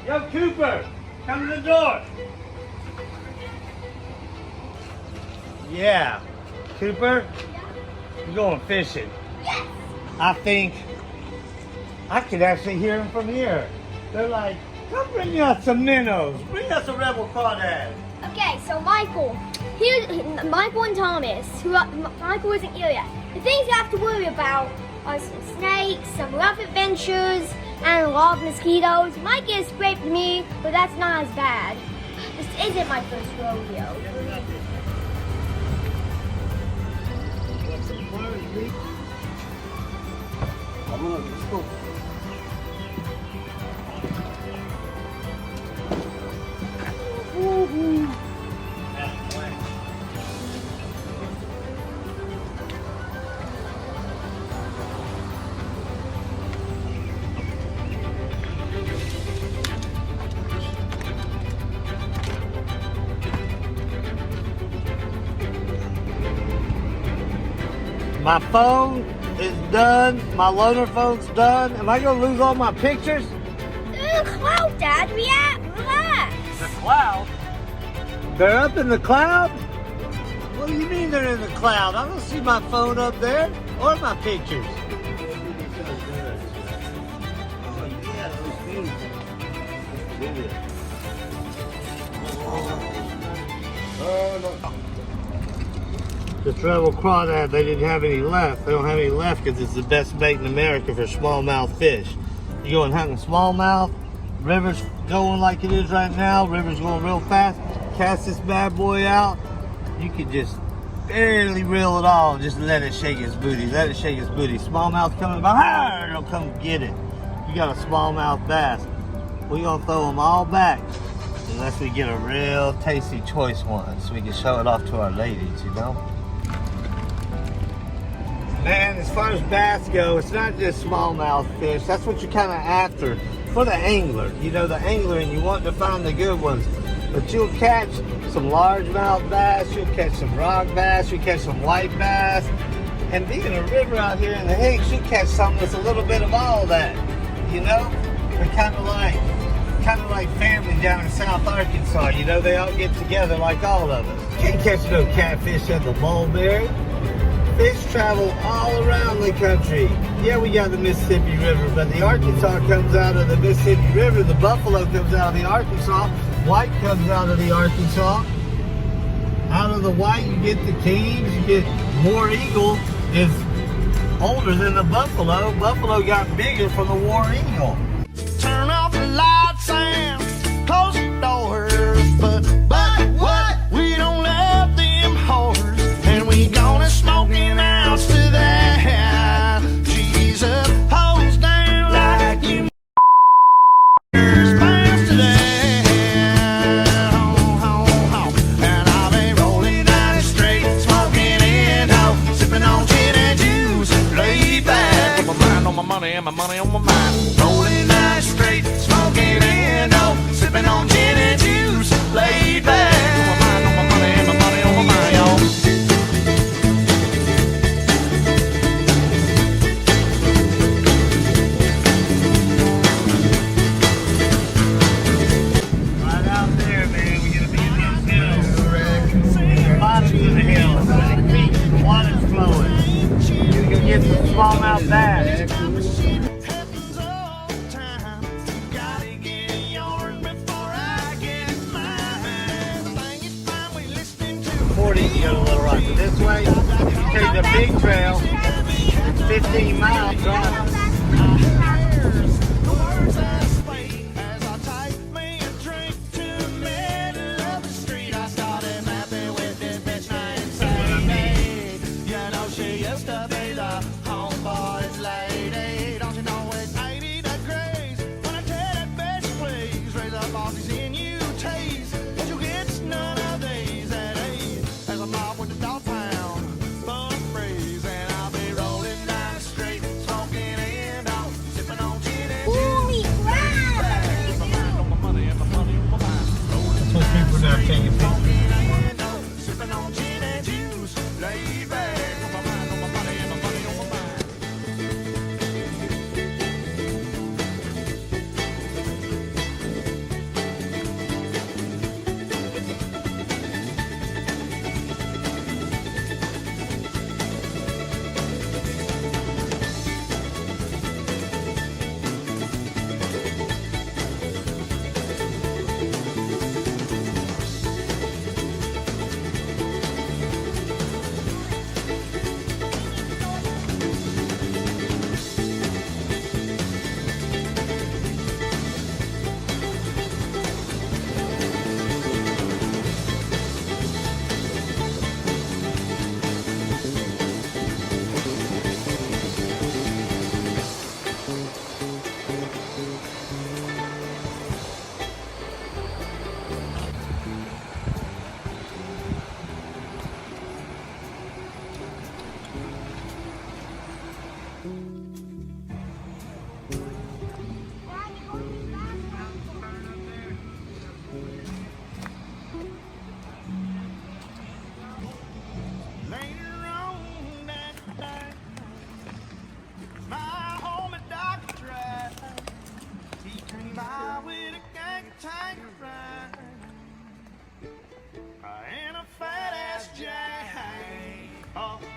Yo, Cooper, come to the door. Yeah, Cooper, you going fishing? Yes. I think I could actually hear them from here. They're like, come bring us some minnows. Bring us a rebel crawdad. Okay, so Michael and Thomas, Michael isn't here yet. The things you have to worry about are some snakes, some rough adventures, and a lot of mosquitoes. You might get scraped me, but that's not as bad. This isn't my first rodeo. Let's go. My phone is done. My loaner phone's done. Am I gonna lose all my pictures? Cloud, Dad, relax. The cloud? They're up in the cloud? What do you mean they're in the cloud? I don't see my phone up there or my pictures. Oh yeah, those things. The treble crawdad, they didn't have any left. They don't have any left because it's the best bait in America for smallmouth fish. You going hunting smallmouth, river's going like it is right now, river's going real fast. Cast this bad boy out, you could just barely reel it all, just let it shake its booty, let it shake its booty. Smallmouth coming by, it'll come get it. You got a smallmouth bass. We're gonna throw them all back unless we get a real tasty choice one so we can show it off to our ladies, you know? Man, as far as bass go, it's not just smallmouth fish. That's what you're kind of after for the angler. You know, the angler, and you want to find the good ones. But you'll catch some largemouth bass, you'll catch some rock bass, you'll catch some white bass. And being a river out here in the Hicks, you'll catch something that's a little bit of all that. You know? They're kind of like family down in South Arkansas. You know, they all get together like all of us. Can't catch no catfish at the Mulberry. Fish travel all around the country. Yeah, we got the Mississippi River, but the Arkansas comes out of the Mississippi River. The buffalo comes out of the Arkansas. White comes out of the Arkansas. Out of the white, you get the kings. You get War Eagle is older than the buffalo. Buffalo got bigger from the War Eagle. Turn off the lights and close the doors, but what? We don't love them whores, and we gonna smoke in house to that. Jesus, hose down like you bounce to that. And I'll be rolling down the street, smoking in dope, sipping on gin and juice, laid back with my mind on my money and my money on my mind. Rolling down the street, smoking in dope, sipping on gin and juice, laid back with my mind on my money and my money on my mind, y'all. Right out there, man, we're gonna be in these hills. The bottom of the hills, where the creek water's flowing. You're gonna get some smallmouth bass. 40, you go to Little Rock. So this way, if you take the big trail, it's 15 miles driving. With the dog pound, full of praise, and I'll be rolling down the street, smoking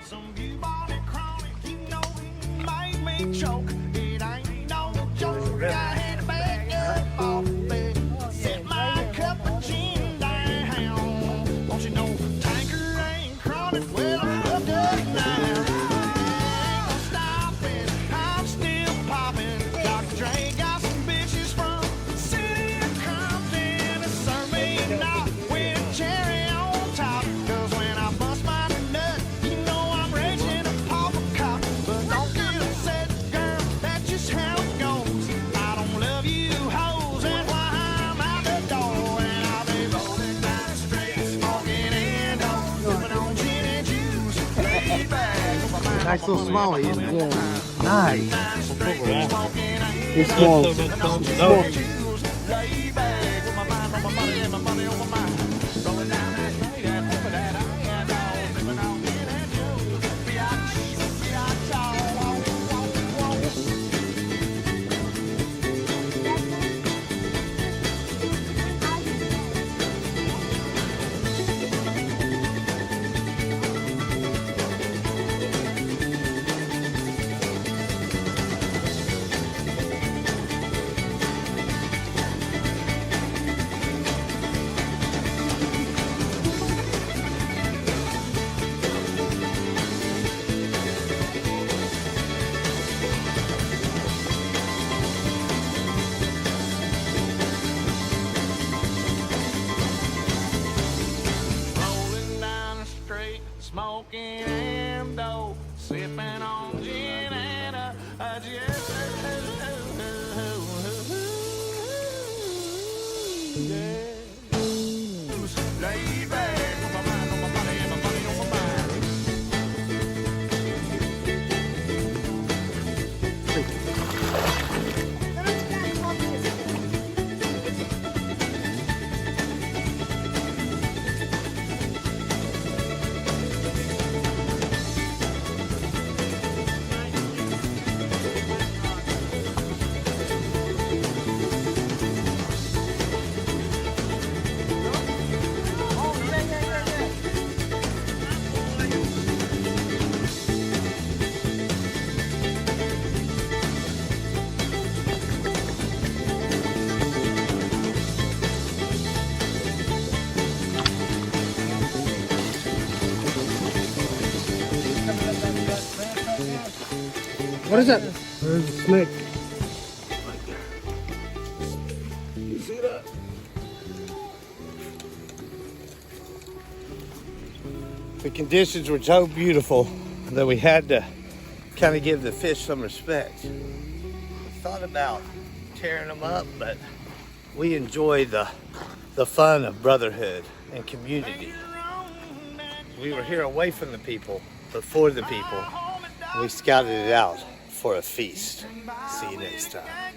Some you bought it chronic, you know it might make choke. It ain't no joke. I had to back up off the bed, set my cup of gin down. Won't you know, tanker ain't chronic, well, I'm hooked up now. Ain't no stopping, I'm still popping. Dr. Dre got some bitches from the city of Compton to serve me not with cherry on top. 'Cause when I bust my nut, you know I'm raging a pauper cop. But don't get upset, girl, that's just how it goes. I don't love you hoes, that's why I'm out the door. And I'll be rolling down the street, smoking and sipping on gin and juice, laid back with my mind Nice on little my smalley, money, isn't it? on my mind. Nice. Down the street, smoking and It's small. small juice, laid back with my mind on my money and my money on my mind. Rolling down that street and hoping that I am down, sipping on gin and juice, biatch, biatch, oh, oh, oh, oh. Rolling down the street, smoking and dope, sipping on gin and a juice. Laid back with my mind on my money and my money on my mind. What is that? There's a snake. You see that? The conditions were so beautiful that we had to kind of give the fish some respect. We thought about tearing them up, but we enjoy the fun of brotherhood and community. We were here away from the people, but for the people. We scouted it out for a feast. See you next time.